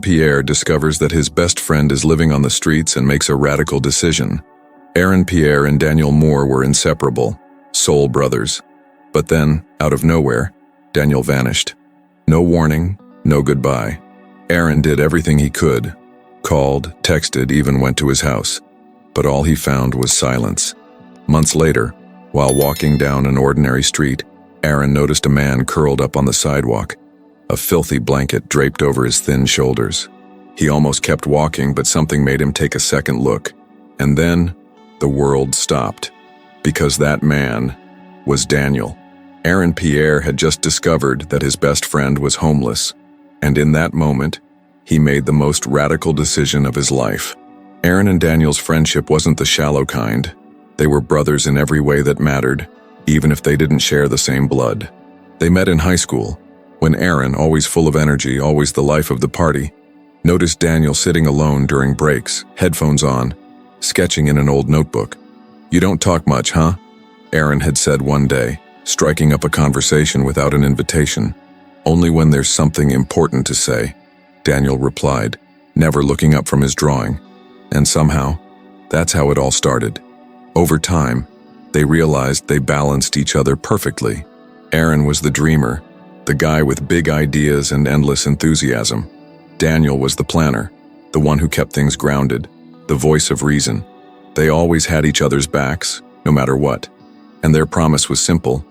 Pierre discovers that his best friend is living on the streets and makes a radical decision. Pierre and Daniel Moore were inseparable, soul brothers. But then, out of nowhere, Daniel vanished. No warning, no goodbye. Aaron did everything he could, called, texted, even went to his house. But all he found was silence. Months later, while walking down an ordinary street, Aaron noticed a man curled up on the sidewalk, a filthy blanket draped over his thin shoulders. He almost kept walking, but something made him take a second look. And then, the world stopped. Because that man was Daniel. Pierre had just discovered that his best friend was homeless. And in that moment, he made the most radical decision of his life. Aaron and Daniel's friendship wasn't the shallow kind. They were brothers in every way that mattered, even if they didn't share the same blood. They met in high school, when Aaron, always full of energy, always the life of the party, noticed Daniel sitting alone during breaks, headphones on, sketching in an old notebook. "You don't talk much, huh?" Aaron had said one day, striking up a conversation without an invitation. "Only when there's something important to say," Daniel replied, never looking up from his drawing. And somehow, that's how it all started. Over time, they realized they balanced each other perfectly. Aaron was the dreamer, the guy with big ideas and endless enthusiasm. Daniel was the planner, the one who kept things grounded, the voice of reason. They always had each other's backs, no matter what. And their promise was simple.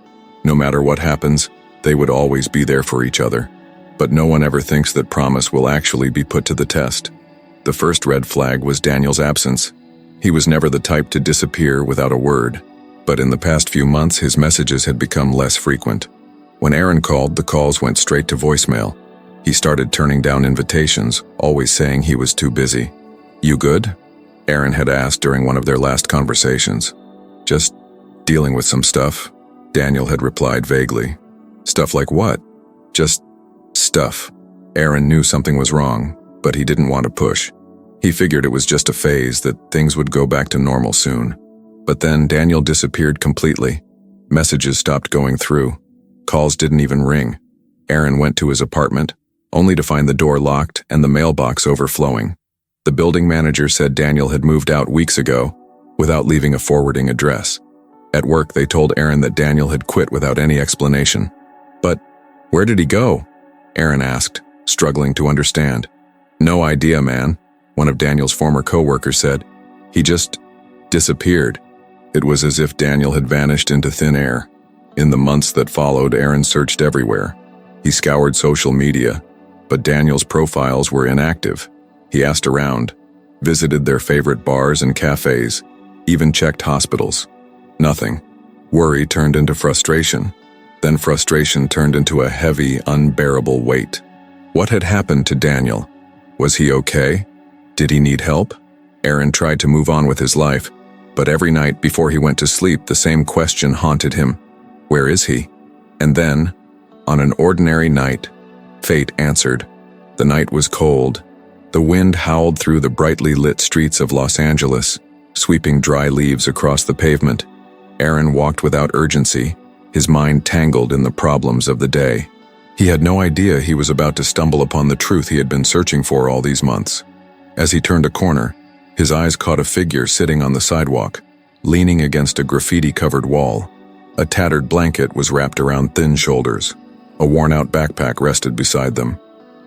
No matter what happens, they would always be there for each other. But no one ever thinks that promise will actually be put to the test. The first red flag was Daniel's absence. He was never the type to disappear without a word. But in the past few months, his messages had become less frequent. When Aaron called, the calls went straight to voicemail. He started turning down invitations, always saying he was too busy. "You good?" Aaron had asked during one of their last conversations. "Just dealing with some stuff," Daniel had replied vaguely. "Stuff like what?" "Just stuff." Aaron knew something was wrong, but he didn't want to push. He figured it was just a phase, that things would go back to normal soon. But then Daniel disappeared completely. Messages stopped going through. Calls didn't even ring. Aaron went to his apartment, only to find the door locked and the mailbox overflowing. The building manager said Daniel had moved out weeks ago, without leaving a forwarding address. At work, they told Aaron that Daniel had quit without any explanation. "But where did he go?" Aaron asked, struggling to understand. "No idea, man," one of Daniel's former co-workers said. "He just disappeared." It was as if Daniel had vanished into thin air. In the months that followed, Aaron searched everywhere. He scoured social media, but Daniel's profiles were inactive. He asked around, visited their favorite bars and cafes, even checked hospitals. Nothing. Worry turned into frustration. Then frustration turned into a heavy, unbearable weight. What had happened to Daniel? Was he okay? Did he need help? Aaron tried to move on with his life, but every night before he went to sleep, the same question haunted him. Where is he? And then, on an ordinary night, fate answered. The night was cold. The wind howled through the brightly lit streets of Los Angeles, sweeping dry leaves across the pavement. Aaron walked without urgency, his mind tangled in the problems of the day. He had no idea he was about to stumble upon the truth he had been searching for all these months. As he turned a corner, his eyes caught a figure sitting on the sidewalk, leaning against a graffiti-covered wall. A tattered blanket was wrapped around thin shoulders. A worn-out backpack rested beside them,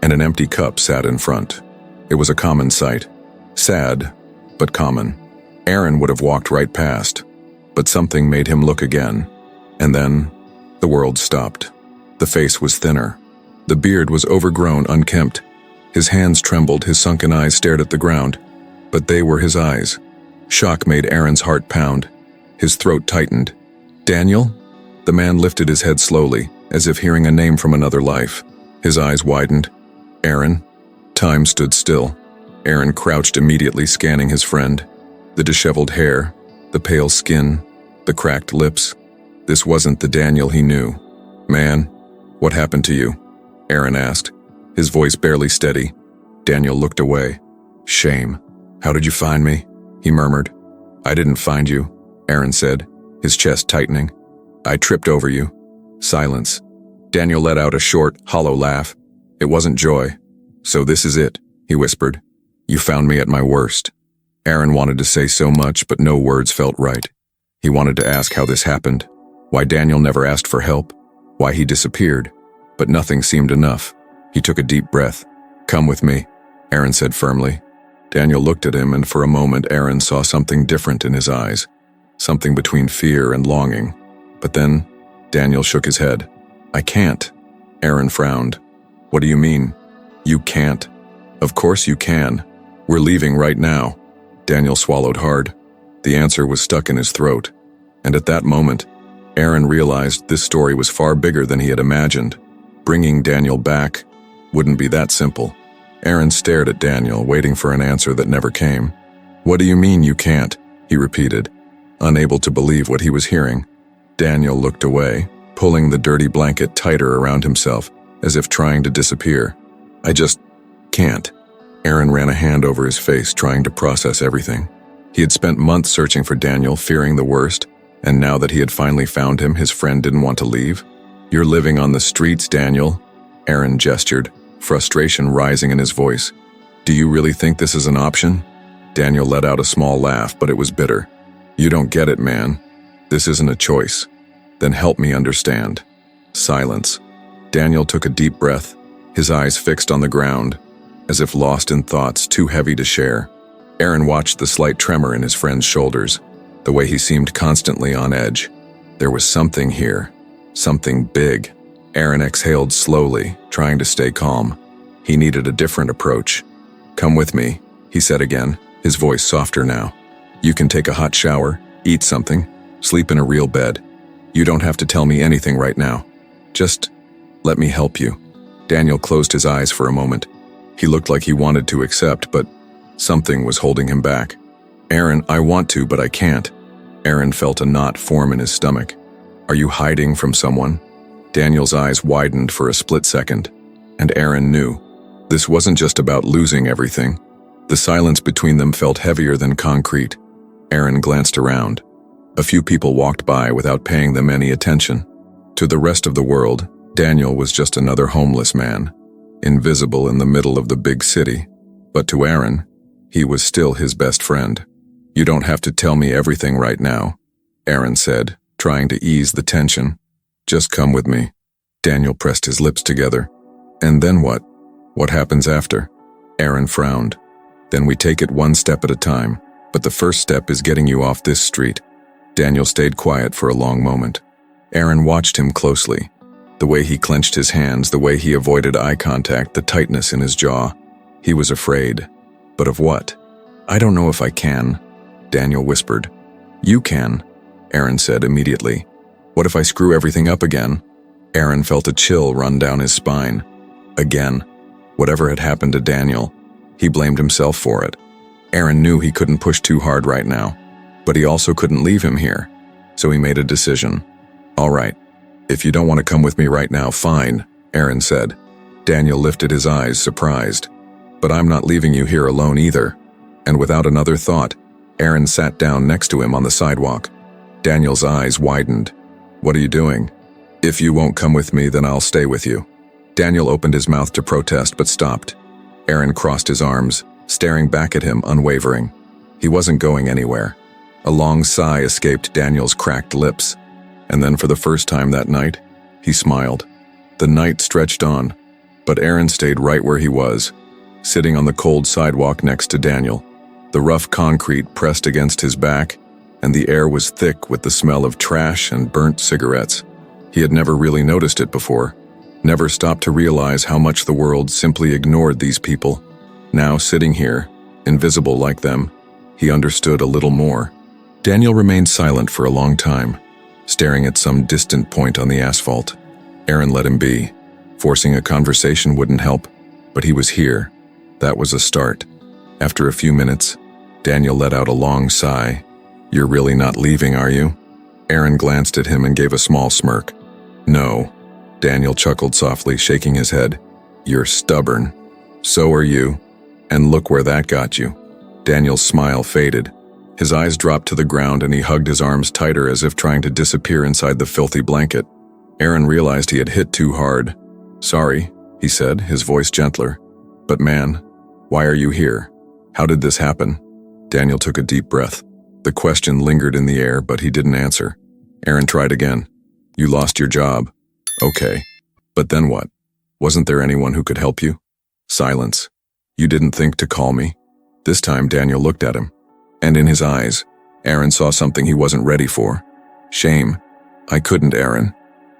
and an empty cup sat in front. It was a common sight. Sad, but common. Aaron would have walked right past, but something made him look again. And then, the world stopped. The face was thinner. The beard was overgrown, unkempt. His hands trembled, his sunken eyes stared at the ground. But they were his eyes. Shock made Aaron's heart pound. His throat tightened. "Daniel?" The man lifted his head slowly, as if hearing a name from another life. His eyes widened. "Aaron?" Time stood still. Aaron crouched immediately, scanning his friend. The disheveled hair, the pale skin, the cracked lips. This wasn't the Daniel he knew. "Man, what happened to you?" Aaron asked, his voice barely steady. Daniel looked away. "Shame. How did you find me?" he murmured. "I didn't find you," Aaron said, his chest tightening. "I tripped over you." Silence. Daniel let out a short, hollow laugh. It wasn't joy. "So this is it," he whispered. "You found me at my worst." Aaron wanted to say so much, but no words felt right. He wanted to ask how this happened, why Daniel never asked for help, why he disappeared, but nothing seemed enough. He took a deep breath. "Come with me," Aaron said firmly. Daniel looked at him, and for a moment Aaron saw something different in his eyes, something between fear and longing. But then Daniel shook his head. "I can't." Aaron frowned. "What do you mean? You can't?" "Of course you can. We're leaving right now." Daniel swallowed hard. The answer was stuck in his throat. And at that moment, Aaron realized this story was far bigger than he had imagined. Bringing Daniel back wouldn't be that simple. Aaron stared at Daniel, waiting for an answer that never came. "What do you mean you can't?" he repeated, unable to believe what he was hearing. Daniel looked away, pulling the dirty blanket tighter around himself, as if trying to disappear. "I just can't." Aaron ran a hand over his face, trying to process everything. He had spent months searching for Daniel, fearing the worst, and now that he had finally found him, his friend didn't want to leave. "You're living on the streets, Daniel," Aaron gestured, frustration rising in his voice. "Do you really think this is an option?" Daniel let out a small laugh, but it was bitter. "You don't get it, man. This isn't a choice." "Then help me understand." Silence. Daniel took a deep breath, his eyes fixed on the ground, as if lost in thoughts too heavy to share. Aaron watched the slight tremor in his friend's shoulders, the way he seemed constantly on edge. There was something here, something big. Aaron exhaled slowly, trying to stay calm. He needed a different approach. "Come with me," he said again, his voice softer now. "You can take a hot shower, eat something, sleep in a real bed. You don't have to tell me anything right now. Just let me help you." Daniel closed his eyes for a moment. He looked like he wanted to accept, but something was holding him back. "Aaron, I want to, but I can't." Aaron felt a knot form in his stomach. "Are you hiding from someone?" Daniel's eyes widened for a split second, and Aaron knew. This wasn't just about losing everything. The silence between them felt heavier than concrete. Aaron glanced around. A few people walked by without paying them any attention. To the rest of the world, Daniel was just another homeless man, invisible in the middle of the big city. But to Aaron, he was still his best friend. "You don't have to tell me everything right now," Aaron said, trying to ease the tension. "Just come with me." Daniel pressed his lips together. "And then what? What happens after?" Aaron frowned. "Then we take it one step at a time, but the first step is getting you off this street." Daniel stayed quiet for a long moment. Aaron watched him closely. The way he clenched his hands, the way he avoided eye contact, the tightness in his jaw. He was afraid. But of what? "I don't know if I can," Daniel whispered. "You can," Aaron said immediately. "What if I screw everything up again?" Aaron felt a chill run down his spine. Again. Whatever had happened to Daniel, he blamed himself for it. Aaron knew he couldn't push too hard right now, but he also couldn't leave him here. So he made a decision. "All right. If you don't want to come with me right now, fine," Aaron said. Daniel lifted his eyes, surprised. "But I'm not leaving you here alone either." And without another thought, Aaron sat down next to him on the sidewalk. Daniel's eyes widened. "What are you doing?" "If you won't come with me, then I'll stay with you." Daniel opened his mouth to protest, but stopped. Aaron crossed his arms, staring back at him, unwavering. He wasn't going anywhere. A long sigh escaped Daniel's cracked lips. And then for the first time that night, he smiled. The night stretched on, but Aaron stayed right where he was, sitting on the cold sidewalk next to Daniel. The rough concrete pressed against his back, and the air was thick with the smell of trash and burnt cigarettes. He had never really noticed it before, never stopped to realize how much the world simply ignored these people. Now sitting here, invisible like them, he understood a little more. Daniel remained silent for a long time, staring at some distant point on the asphalt. Aaron let him be. Forcing a conversation wouldn't help, but he was here. That was a start. After a few minutes, Daniel let out a long sigh. "You're really not leaving, are you?" Aaron glanced at him and gave a small smirk. "No." Daniel chuckled softly, shaking his head. "You're stubborn. So are you. And look where that got you." Daniel's smile faded. His eyes dropped to the ground and he hugged his arms tighter as if trying to disappear inside the filthy blanket. Aaron realized he had hit too hard. "Sorry," he said, his voice gentler. But man, why are you here? How did this happen? Daniel took a deep breath. The question lingered in the air, but he didn't answer. Aaron tried again. You lost your job. Okay. But then what? Wasn't there anyone who could help you? Silence. You didn't think to call me? This time Daniel looked at him. And in his eyes, Aaron saw something he wasn't ready for. Shame. I couldn't, Aaron.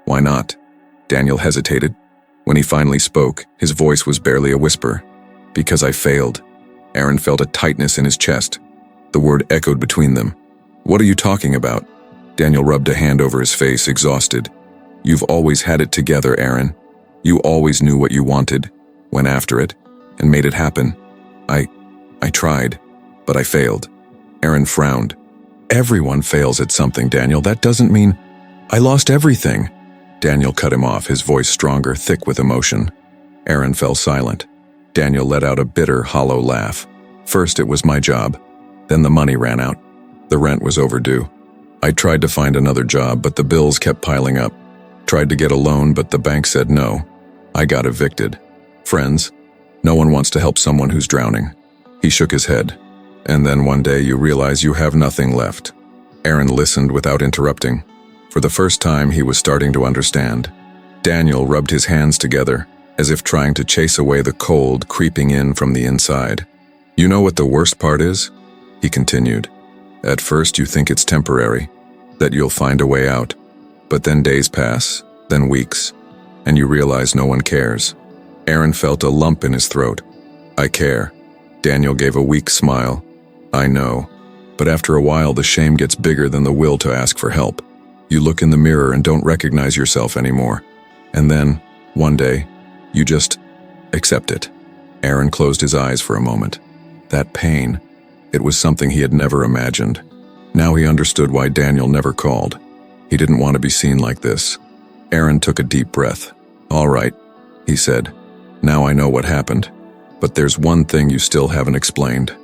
Why not? Daniel hesitated. When he finally spoke, his voice was barely a whisper. Because I failed. Aaron felt a tightness in his chest. The word echoed between them. What are you talking about? Daniel rubbed a hand over his face, exhausted. You've always had it together, Aaron. You always knew what you wanted, went after it, and made it happen. I tried, but I failed. Aaron frowned. Everyone fails at something, Daniel. That doesn't mean I lost everything. Daniel cut him off, his voice stronger, thick with emotion. Aaron fell silent. Daniel let out a bitter, hollow laugh. First it was my job. Then the money ran out. The rent was overdue. I tried to find another job, but the bills kept piling up. Tried to get a loan, but the bank said no. I got evicted. Friends, no one wants to help someone who's drowning. He shook his head. And then one day you realize you have nothing left. Aaron listened without interrupting. For the first time, he was starting to understand. Daniel rubbed his hands together, as if trying to chase away the cold creeping in from the inside. You know what the worst part is? He continued. At first you think it's temporary, that you'll find a way out. But then days pass, then weeks, and you realize no one cares. Aaron felt a lump in his throat. I care. Daniel gave a weak smile. I know. But after a while the shame gets bigger than the will to ask for help. You look in the mirror and don't recognize yourself anymore. And then, one day, you just accept it. Aaron closed his eyes for a moment. That pain, it was something he had never imagined. Now he understood why Daniel never called. He didn't want to be seen like this. Aaron took a deep breath. All right, he said. Now I know what happened. But there's one thing you still haven't explained.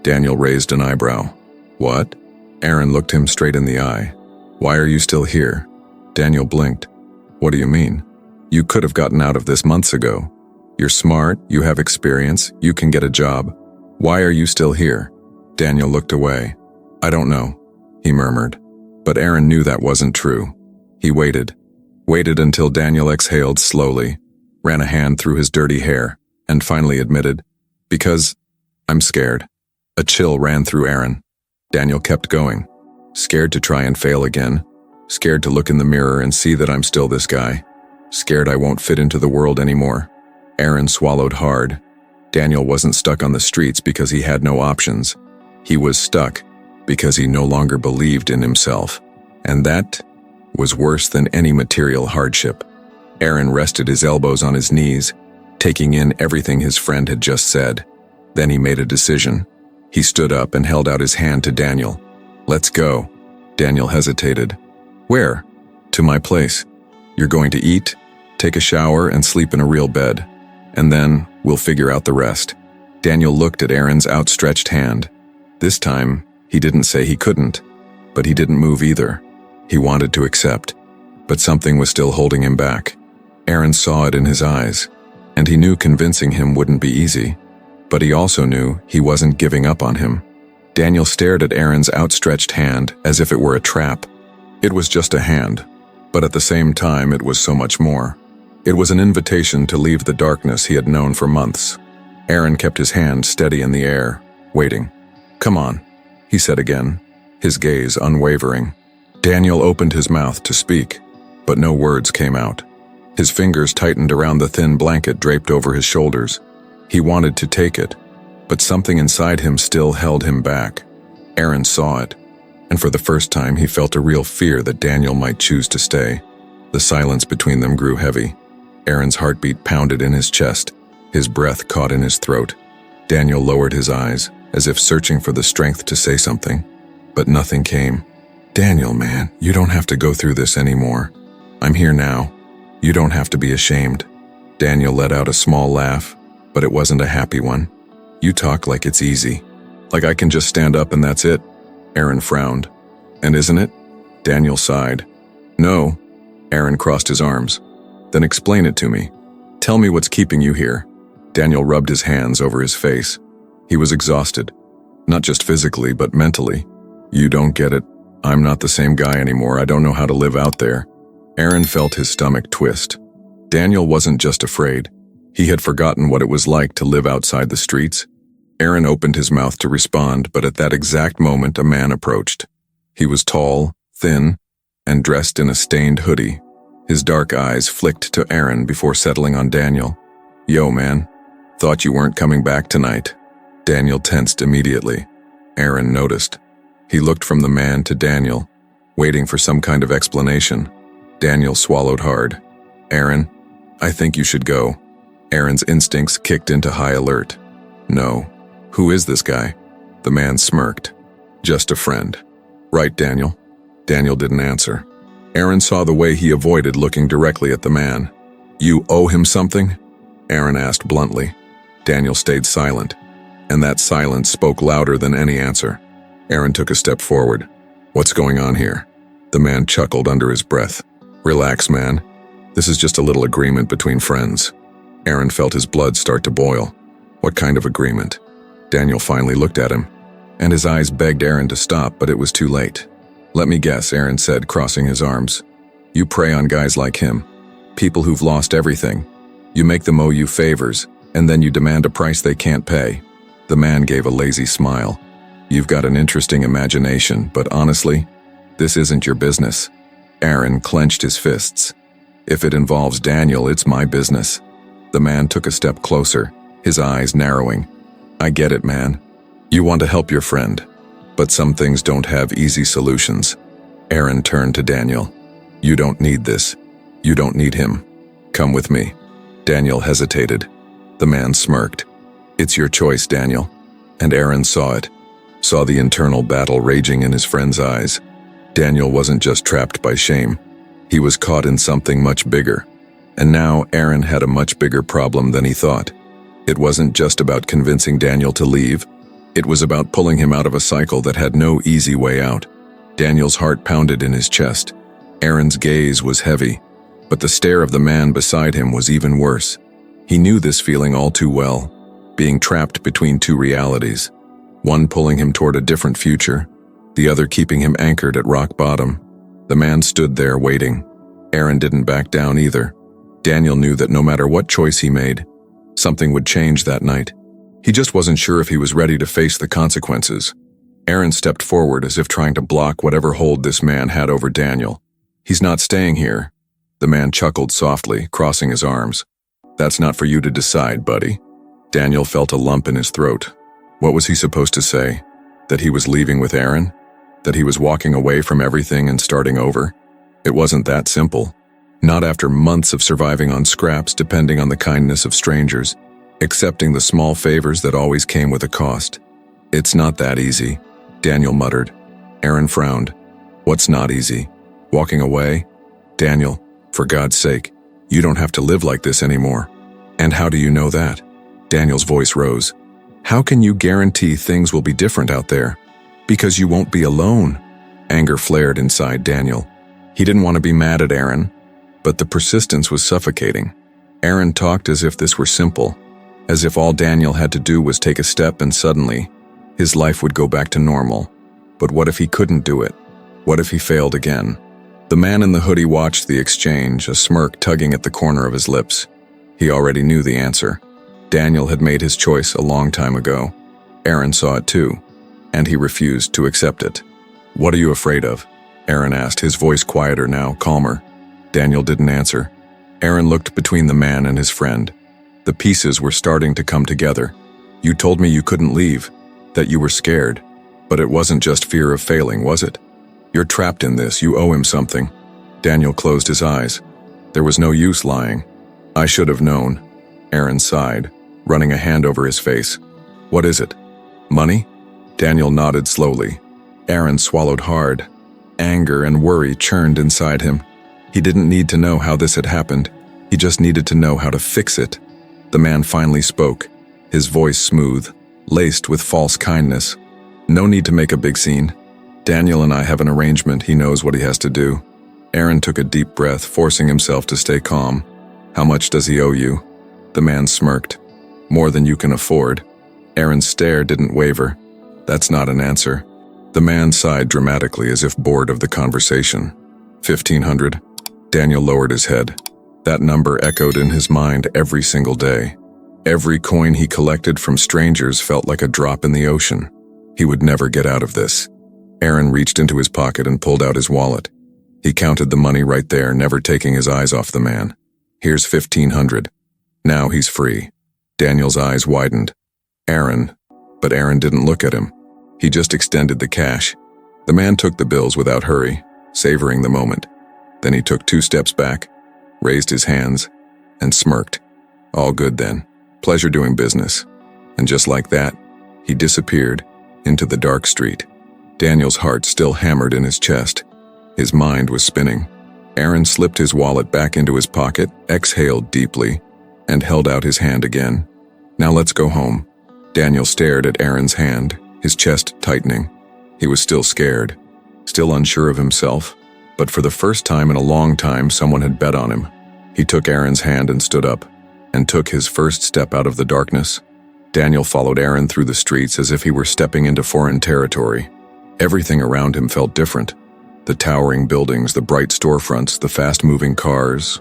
Daniel raised an eyebrow. What? Aaron looked him straight in the eye. Why are you still here? Daniel blinked. What do you mean? You could have gotten out of this months ago. You're smart, you have experience, you can get a job. Why are you still here? Daniel looked away. I don't know, he murmured. But Aaron knew that wasn't true. He waited until Daniel exhaled slowly, ran a hand through his dirty hair, and finally admitted, because I'm scared. A chill ran through Aaron. Daniel kept going, scared to try and fail again, scared to look in the mirror and see that I'm still this guy, scared I won't fit into the world anymore. Aaron swallowed hard. Daniel wasn't stuck on the streets because he had no options. He was stuck because he no longer believed in himself. And that was worse than any material hardship. Aaron rested his elbows on his knees, taking in everything his friend had just said. Then he made a decision. He stood up and held out his hand to Daniel. Let's go. Daniel hesitated. Where? To my place. You're going to eat, take a shower, and sleep in a real bed. And then we'll figure out the rest. Daniel looked at Aaron's outstretched hand. This time, he didn't say he couldn't, but he didn't move either. He wanted to accept, but something was still holding him back. Aaron saw it in his eyes, and he knew convincing him wouldn't be easy. But he also knew he wasn't giving up on him. Daniel stared at Aaron's outstretched hand as if it were a trap. It was just a hand, but at the same time it was so much more. It was an invitation to leave the darkness he had known for months. Aaron kept his hand steady in the air, waiting. Come on, he said again, his gaze unwavering. Daniel opened his mouth to speak, but no words came out. His fingers tightened around the thin blanket draped over his shoulders. He wanted to take it, but something inside him still held him back. Aaron saw it, and for the first time he felt a real fear that Daniel might choose to stay. The silence between them grew heavy. Aaron's heartbeat pounded in his chest, his breath caught in his throat. Daniel lowered his eyes, as if searching for the strength to say something, but nothing came. Daniel, man, you don't have to go through this anymore. I'm here now. You don't have to be ashamed. Daniel let out a small laugh, but it wasn't a happy one. You talk like it's easy. Like I can just stand up and that's it. Aaron frowned. And isn't it? Daniel sighed. No. Aaron crossed his arms. Then explain it to me. Tell me what's keeping you here. Daniel rubbed his hands over his face. He was exhausted, not just physically, but mentally. You don't get it. I'm not the same guy anymore. I don't know how to live out there. Aaron felt his stomach twist. Daniel wasn't just afraid. He had forgotten what it was like to live outside the streets. Aaron opened his mouth to respond, but at that exact moment, a man approached. He was tall, thin, and dressed in a stained hoodie. His dark eyes flicked to Aaron before settling on Daniel. Yo, man. Thought you weren't coming back tonight. Daniel tensed immediately. Aaron noticed. He looked from the man to Daniel, waiting for some kind of explanation. Daniel swallowed hard. Aaron, I think you should go. Aaron's instincts kicked into high alert. No. Who is this guy? The man smirked. Just a friend. Right, Daniel? Daniel didn't answer. Aaron saw the way he avoided looking directly at the man. You owe him something? Aaron asked bluntly. Daniel stayed silent, and that silence spoke louder than any answer. Aaron took a step forward. What's going on here? The man chuckled under his breath. Relax, man. This is just a little agreement between friends. Aaron felt his blood start to boil. What kind of agreement? Daniel finally looked at him, and his eyes begged Aaron to stop, but it was too late. Let me guess, Aaron said, crossing his arms. You prey on guys like him, people who've lost everything. You make them owe you favors, and then you demand a price they can't pay. The man gave a lazy smile. You've got an interesting imagination, but honestly, this isn't your business. Aaron clenched his fists. If it involves Daniel, it's my business. The man took a step closer, his eyes narrowing. I get it, man. You want to help your friend, but some things don't have easy solutions. Aaron turned to Daniel. You don't need this. You don't need him. Come with me. Daniel hesitated. The man smirked. It's your choice, Daniel. And Aaron saw it. Saw the internal battle raging in his friend's eyes. Daniel wasn't just trapped by shame. He was caught in something much bigger. And now Aaron had a much bigger problem than he thought. It wasn't just about convincing Daniel to leave. It was about pulling him out of a cycle that had no easy way out. Daniel's heart pounded in his chest. Aaron's gaze was heavy, but the stare of the man beside him was even worse. He knew this feeling all too well, being trapped between two realities, one pulling him toward a different future, the other keeping him anchored at rock bottom. The man stood there waiting. Aaron didn't back down either. Daniel knew that no matter what choice he made, something would change that night. He just wasn't sure if he was ready to face the consequences. Aaron stepped forward as if trying to block whatever hold this man had over Daniel. He's not staying here. The man chuckled softly, crossing his arms. That's not for you to decide, buddy. Daniel felt a lump in his throat. What was he supposed to say? That he was leaving with Aaron? That he was walking away from everything and starting over? It wasn't that simple. Not after months of surviving on scraps depending on the kindness of strangers, accepting the small favors that always came with a cost. It's not that easy, Daniel muttered. Aaron frowned. What's not easy? Walking away? Daniel, for God's sake, you don't have to live like this anymore. And how do you know that? Daniel's voice rose. How can you guarantee things will be different out there? Because you won't be alone. Anger flared inside Daniel. He didn't want to be mad at Aaron, but the persistence was suffocating. Aaron talked as if this were simple, as if all Daniel had to do was take a step and suddenly, his life would go back to normal. But what if he couldn't do it? What if he failed again? The man in the hoodie watched the exchange, a smirk tugging at the corner of his lips. He already knew the answer. Daniel had made his choice a long time ago. Aaron saw it too, and he refused to accept it. What are you afraid of? Aaron asked, his voice quieter now, calmer. Daniel didn't answer. Aaron looked between the man and his friend. The pieces were starting to come together. You told me you couldn't leave, that you were scared. But it wasn't just fear of failing, was it? You're trapped in this, you owe him something. Daniel closed his eyes. There was no use lying. I should have known. Aaron sighed, running a hand over his face. What is it? Money? Daniel nodded slowly. Aaron swallowed hard. Anger and worry churned inside him. He didn't need to know how this had happened. He just needed to know how to fix it. The man finally spoke, his voice smooth, laced with false kindness. No need to make a big scene. Daniel and I have an arrangement. He knows what he has to do. Aaron took a deep breath, forcing himself to stay calm. How much does he owe you? The man smirked. More than you can afford. Aaron's stare didn't waver. That's not an answer. The man sighed dramatically as if bored of the conversation. 1,500. Daniel lowered his head. That number echoed in his mind every single day. Every coin he collected from strangers felt like a drop in the ocean. He would never get out of this. Aaron reached into his pocket and pulled out his wallet. He counted the money right there, never taking his eyes off the man. Here's 1,500. Now he's free. Daniel's eyes widened. Aaron. But Aaron didn't look at him. He just extended the cash. The man took the bills without hurry, savoring the moment. Then he took 2 steps back, raised his hands, and smirked. All good then. Pleasure doing business. And just like that, he disappeared into the dark street. Daniel's heart still hammered in his chest. His mind was spinning. Aaron slipped his wallet back into his pocket, exhaled deeply, and held out his hand again. Now let's go home. Daniel stared at Aaron's hand, his chest tightening. He was still scared, still unsure of himself, but for the first time in a long time, someone had bet on him. He took Aaron's hand and stood up, and took his first step out of the darkness. Daniel followed Aaron through the streets as if he were stepping into foreign territory. Everything around him felt different. The towering buildings, the bright storefronts, the fast-moving cars.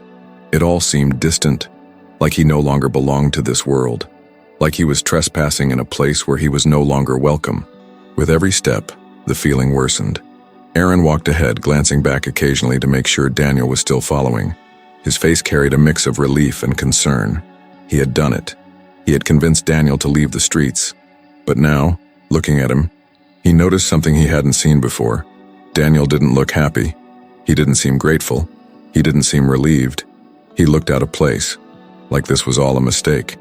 It all seemed distant, like he no longer belonged to this world, like he was trespassing in a place where he was no longer welcome. With every step, the feeling worsened. Aaron walked ahead, glancing back occasionally to make sure Daniel was still following. His face carried a mix of relief and concern. He had done it. He had convinced Daniel to leave the streets. But now, looking at him, he noticed something he hadn't seen before. Daniel didn't look happy. He didn't seem grateful. He didn't seem relieved. He looked out of place, like this was all a mistake.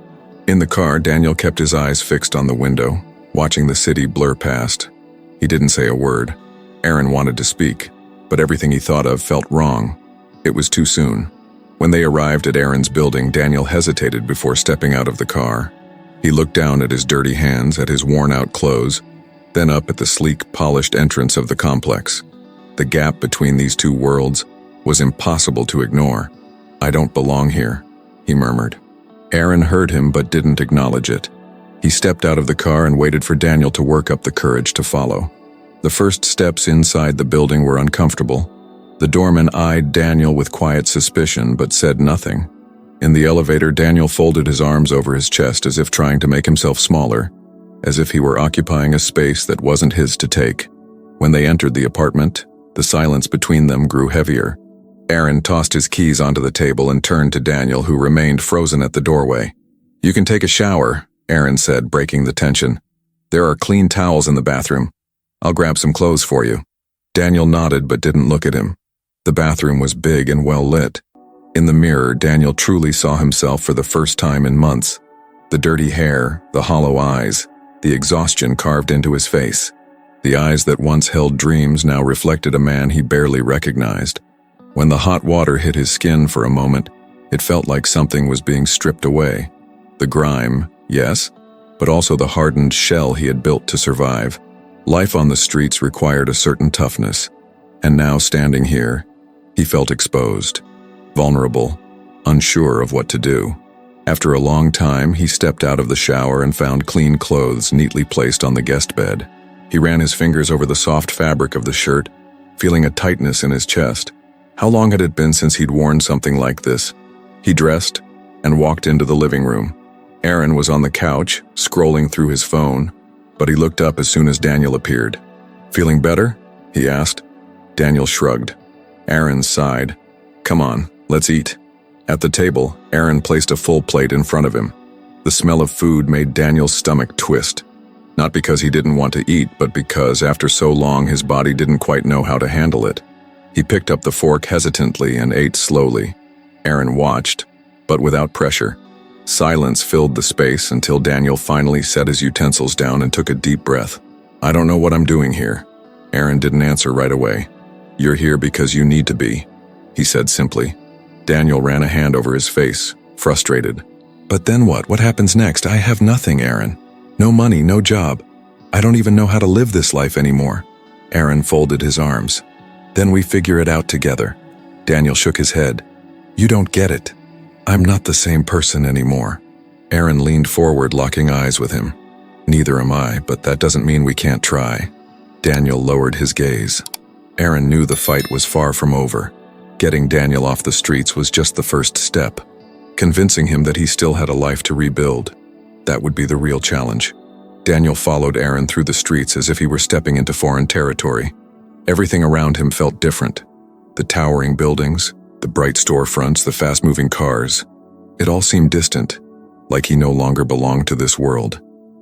In the car, Daniel kept his eyes fixed on the window, watching the city blur past. He didn't say a word. Aaron wanted to speak, but everything he thought of felt wrong. It was too soon. When they arrived at Aaron's building, Daniel hesitated before stepping out of the car. He looked down at his dirty hands, at his worn-out clothes, then up at the sleek, polished entrance of the complex. The gap between these two worlds was impossible to ignore. "I don't belong here," he murmured. Aaron heard him but didn't acknowledge it. He stepped out of the car and waited for Daniel to work up the courage to follow. The first steps inside the building were uncomfortable. The doorman eyed Daniel with quiet suspicion but said nothing. In the elevator, Daniel folded his arms over his chest as if trying to make himself smaller, as if he were occupying a space that wasn't his to take. When they entered the apartment, the silence between them grew heavier. Aaron tossed his keys onto the table and turned to Daniel, who remained frozen at the doorway. "You can take a shower," Aaron said, breaking the tension. "There are clean towels in the bathroom. I'll grab some clothes for you." Daniel nodded but didn't look at him. The bathroom was big and well lit. In the mirror, Daniel truly saw himself for the first time in months. The dirty hair, the hollow eyes, the exhaustion carved into his face. The eyes that once held dreams now reflected a man he barely recognized. When the hot water hit his skin for a moment, it felt like something was being stripped away. The grime, yes, but also the hardened shell he had built to survive. Life on the streets required a certain toughness, and now standing here, he felt exposed, vulnerable, unsure of what to do. After a long time, he stepped out of the shower and found clean clothes neatly placed on the guest bed. He ran his fingers over the soft fabric of the shirt, feeling a tightness in his chest. How long had it been since he'd worn something like this? He dressed and walked into the living room. Aaron was on the couch, scrolling through his phone, but he looked up as soon as Daniel appeared. "Feeling better?" he asked. Daniel shrugged. Aaron sighed. "Come on, let's eat." At the table, Aaron placed a full plate in front of him. The smell of food made Daniel's stomach twist. Not because he didn't want to eat, but because after so long his body didn't quite know how to handle it. He picked up the fork hesitantly and ate slowly. Aaron watched, but without pressure. Silence filled the space until Daniel finally set his utensils down and took a deep breath. "I don't know what I'm doing here." Aaron didn't answer right away. "You're here because you need to be," he said simply. Daniel ran a hand over his face, frustrated. "But then what? What happens next? I have nothing, Aaron. No money, no job. I don't even know how to live this life anymore." Aaron folded his arms. "Then we figure it out together." Daniel shook his head. "You don't get it. I'm not the same person anymore." Aaron leaned forward, locking eyes with him. Neither am I, but that doesn't mean we can't try. Daniel lowered his gaze. Aaron knew the fight was far from over. Getting Daniel off the streets was just the first step. Convincing him that he still had a life to rebuild, that would be the real challenge. Daniel followed Aaron through the streets as if he were stepping into foreign territory. Everything around him felt different. The towering buildings, the bright storefronts, the fast-moving cars. It all seemed distant, like he no longer belonged to this world,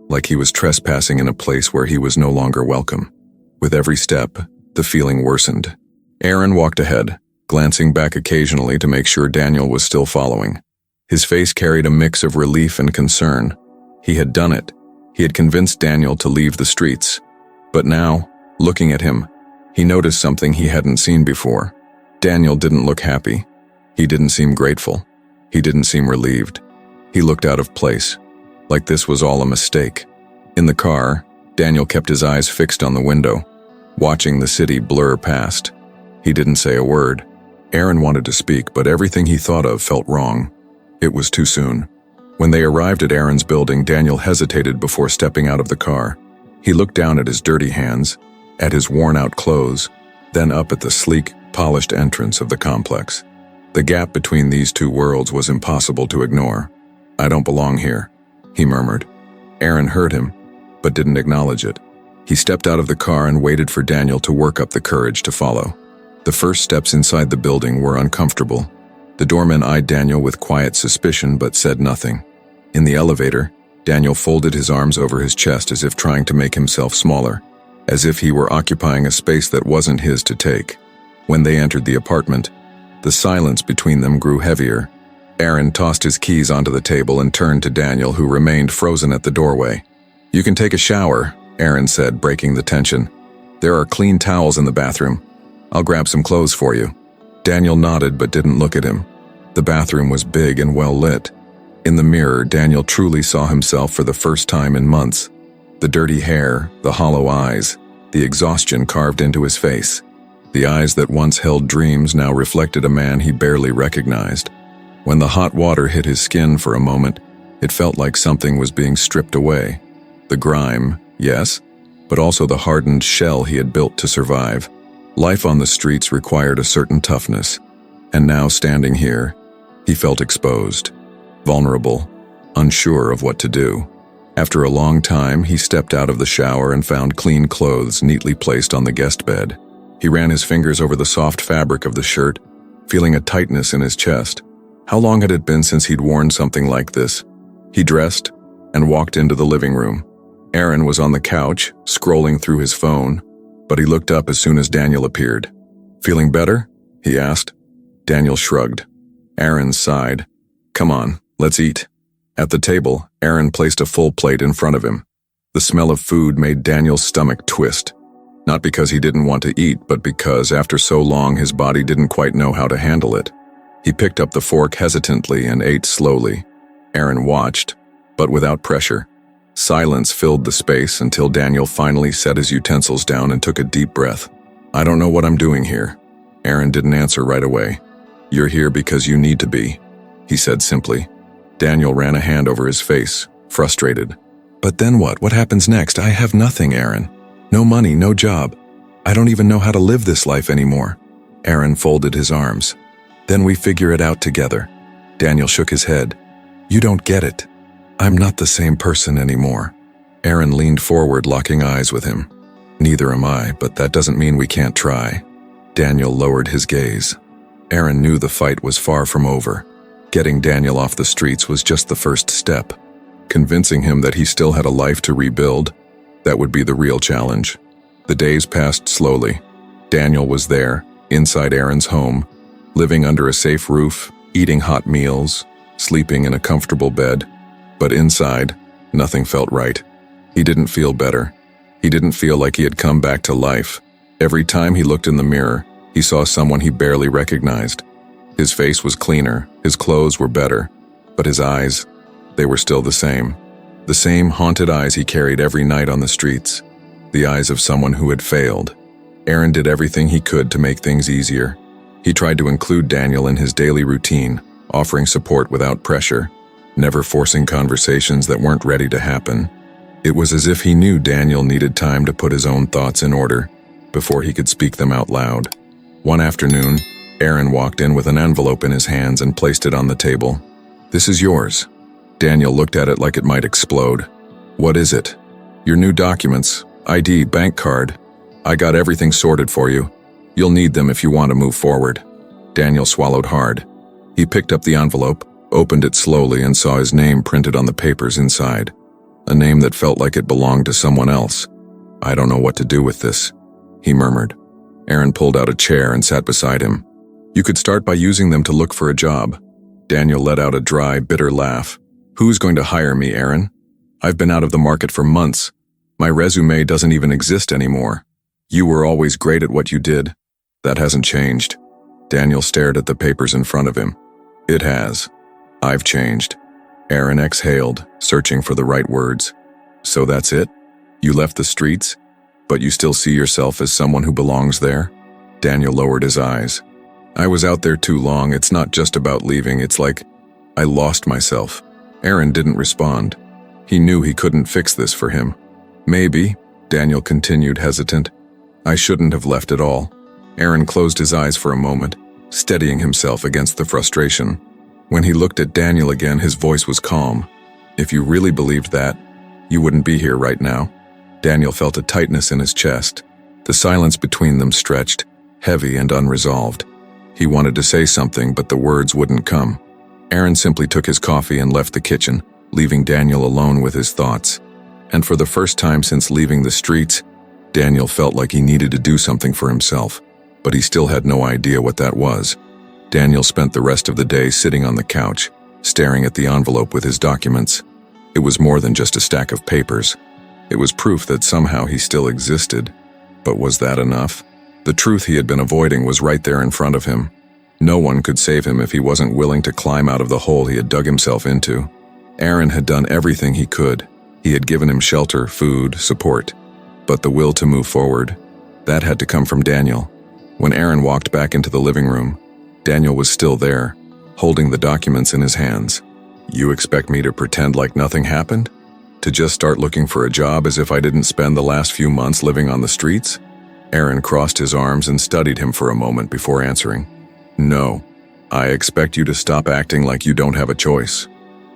like he was trespassing in a place where he was no longer welcome. With every step, the feeling worsened. Aaron walked ahead, glancing back occasionally to make sure Daniel was still following. His face carried a mix of relief and concern. He had done it. He had convinced Daniel to leave the streets. But now, looking at him, he noticed something he hadn't seen before. Daniel didn't look happy. He didn't seem grateful. He didn't seem relieved. He looked out of place, like this was all a mistake. In the car, Daniel kept his eyes fixed on the window, watching the city blur past. He didn't say a word. Aaron wanted to speak, but everything he thought of felt wrong. It was too soon. When they arrived at Aaron's building, Daniel hesitated before stepping out of the car. He looked down at his dirty hands, at his worn-out clothes, then up at the sleek, polished entrance of the complex. The gap between these two worlds was impossible to ignore. "I don't belong here," he murmured. Aaron heard him, but didn't acknowledge it. He stepped out of the car and waited for Daniel to work up the courage to follow. The first steps inside the building were uncomfortable. The doorman eyed Daniel with quiet suspicion but said nothing. In the elevator, Daniel folded his arms over his chest as if trying to make himself smaller, as if he were occupying a space that wasn't his to take. When they entered the apartment, the silence between them grew heavier. Aaron tossed his keys onto the table and turned to Daniel, who remained frozen at the doorway. "You can take a shower," Aaron said, breaking the tension. "There are clean towels in the bathroom. I'll grab some clothes for you." Daniel nodded but didn't look at him. The bathroom was big and well lit. In the mirror, Daniel truly saw himself for the first time in months. The dirty hair, the hollow eyes, the exhaustion carved into his face. The eyes that once held dreams now reflected a man he barely recognized. When the hot water hit his skin for a moment, it felt like something was being stripped away. The grime, yes, but also the hardened shell he had built to survive. Life on the streets required a certain toughness, and now standing here, he felt exposed, vulnerable, unsure of what to do. After a long time, he stepped out of the shower and found clean clothes neatly placed on the guest bed. He ran his fingers over the soft fabric of the shirt, feeling a tightness in his chest. How long had it been since he'd worn something like this? He dressed and walked into the living room. Aaron was on the couch, scrolling through his phone, but he looked up as soon as Daniel appeared. "Feeling better?" he asked. Daniel shrugged. Aaron sighed. "Come on, let's eat." At the table, Aaron placed a full plate in front of him. The smell of food made Daniel's stomach twist. Not because he didn't want to eat, but because after so long his body didn't quite know how to handle it. He picked up the fork hesitantly and ate slowly. Aaron watched, but without pressure. Silence filled the space until Daniel finally set his utensils down and took a deep breath. "I don't know what I'm doing here." Aaron didn't answer right away. "You're here because you need to be," he said simply. Daniel ran a hand over his face, frustrated. "But then what? What happens next? I have nothing, Aaron. No money, no job. I don't even know how to live this life anymore." Aaron folded his arms. "Then we figure it out together." Daniel shook his head. "You don't get it. I'm not the same person anymore." Aaron leaned forward, locking eyes with him. "Neither am I, but that doesn't mean we can't try." Daniel lowered his gaze. Aaron knew the fight was far from over. Getting Daniel off the streets was just the first step. Convincing him that he still had a life to rebuild, that would be the real challenge. The days passed slowly. Daniel was there, inside Aaron's home, living under a safe roof, eating hot meals, sleeping in a comfortable bed. But inside, nothing felt right. He didn't feel better. He didn't feel like he had come back to life. Every time he looked in the mirror, he saw someone he barely recognized. His face was cleaner, his clothes were better, but his eyes, they were still the same. The same haunted eyes he carried every night on the streets. The eyes of someone who had failed. Aaron did everything he could to make things easier. He tried to include Daniel in his daily routine, offering support without pressure. never forcing conversations that weren't ready to happen. It was as if he knew Daniel needed time to put his own thoughts in order before he could speak them out loud. One afternoon, Aaron walked in with an envelope in his hands and placed it on the table. "This is yours." Daniel looked at it like it might explode. "What is it?" "Your new documents, ID, bank card. I got everything sorted for you. You'll need them if you want to move forward." Daniel swallowed hard. He picked up the envelope, opened it slowly, and saw his name printed on the papers inside. A name that felt like it belonged to someone else. "I don't know what to do with this," he murmured. Aaron pulled out a chair and sat beside him. "You could start by using them to look for a job." Daniel let out a dry, bitter laugh. "Who's going to hire me, Aaron? I've been out of the market for months. My resume doesn't even exist anymore. You were always great at what you did. That hasn't changed." Daniel stared at the papers in front of him. "It has. I've changed." Aaron exhaled, searching for the right words. "So that's it? You left the streets, but you still see yourself as someone who belongs there?" Daniel lowered his eyes. "I was out there too long. It's not just about leaving. It's like I lost myself." Aaron didn't respond. He knew he couldn't fix this for him. "Maybe," Daniel continued, hesitant, "I shouldn't have left at all." Aaron closed his eyes for a moment, steadying himself against the frustration. When he looked at Daniel again, his voice was calm. "If you really believed that, you wouldn't be here right now." Daniel felt a tightness in his chest. The silence between them stretched, heavy and unresolved. He wanted to say something, but the words wouldn't come. Aaron simply took his coffee and left the kitchen, leaving Daniel alone with his thoughts. And for the first time since leaving the streets, Daniel felt like he needed to do something for himself, but he still had no idea what that was. Daniel spent the rest of the day sitting on the couch, staring at the envelope with his documents. It was more than just a stack of papers. It was proof that somehow he still existed. But was that enough? The truth he had been avoiding was right there in front of him. No one could save him if he wasn't willing to climb out of the hole he had dug himself into. Aaron had done everything he could. He had given him shelter, food, support. But the will to move forward, that had to come from Daniel. When Aaron walked back into the living room, Daniel was still there, holding the documents in his hands. "You expect me to pretend like nothing happened? To just start looking for a job as if I didn't spend the last few months living on the streets?" Aaron crossed his arms and studied him for a moment before answering. "No, I expect you to stop acting like you don't have a choice."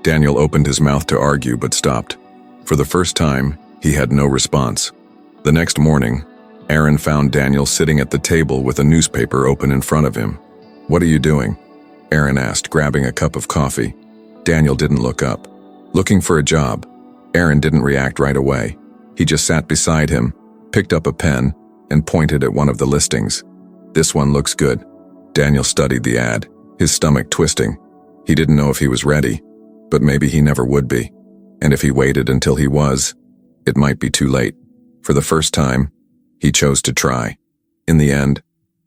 Daniel opened his mouth to argue but stopped. For the first time, he had no response. The next morning, Aaron found Daniel sitting at the table with a newspaper open in front of him. "What are you doing?" Aaron asked, grabbing a cup of coffee. Daniel didn't look up. "Looking for a job." Aaron didn't react right away. He just sat beside him, picked up a pen, and pointed at one of the listings. "This one looks good." Daniel studied the ad, his stomach twisting. He didn't know if he was ready, but maybe he never would be. And if he waited until he was, it might be too late. For the first time, he chose to try. In the end,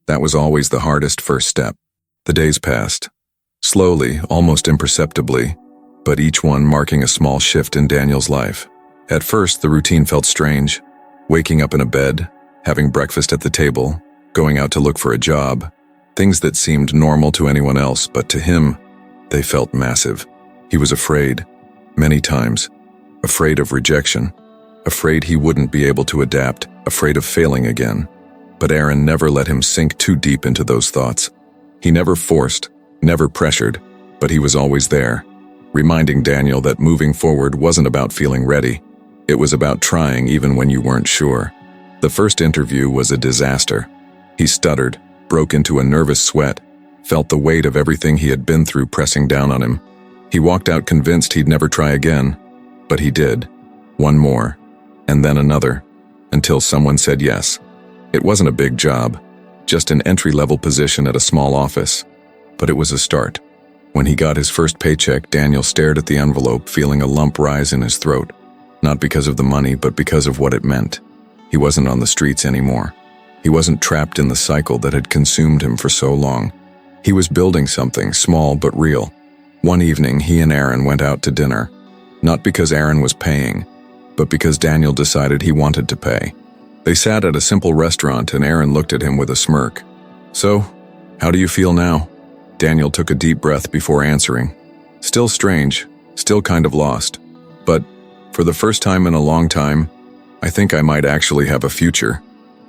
that was always the hardest first step. The days passed. Slowly, almost imperceptibly, but each one marking a small shift in Daniel's life. At first, the routine felt strange. Waking up in a bed, having breakfast at the table, going out to look for a job. Things that seemed normal to anyone else, but to him, they felt massive. He was afraid, many times. Afraid of rejection. Afraid he wouldn't be able to adapt, afraid of failing again. But Aaron never let him sink too deep into those thoughts. He never forced, never pressured, but he was always there, reminding Daniel that moving forward wasn't about feeling ready. It was about trying even when you weren't sure. The first interview was a disaster. He stuttered, broke into a nervous sweat, felt the weight of everything he had been through pressing down on him. He walked out convinced he'd never try again, but he did. One more, and then another, until someone said yes. It wasn't a big job, just an entry-level position at a small office, but it was a start. When he got his first paycheck, Daniel stared at the envelope, feeling a lump rise in his throat, not because of the money, but because of what it meant. He wasn't on the streets anymore. He wasn't trapped in the cycle that had consumed him for so long. He was building something small but real. One evening, he and Aaron went out to dinner, not because Aaron was paying, but because Daniel decided he wanted to pay. They sat at a simple restaurant and Aaron looked at him with a smirk. "So, how do you feel now?" Daniel took a deep breath before answering. "Still strange, Still kind of lost. But, for the first time in a long time, I think I might actually have a future.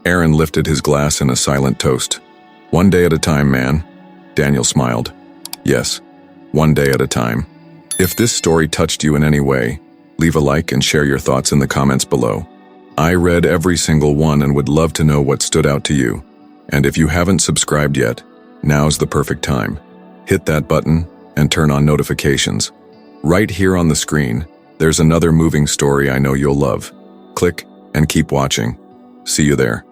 Aaron lifted his glass in a silent toast. One day at a time, man. Daniel smiled. Yes, one day at a time. If this story touched you in any way, leave a like and share your thoughts in the comments below. I read every single one and would love to know what stood out to you. And if you haven't subscribed yet, now's the perfect time. Hit that button and turn on notifications. Right here on the screen, there's another moving story I know you'll love. Click and keep watching. See you there.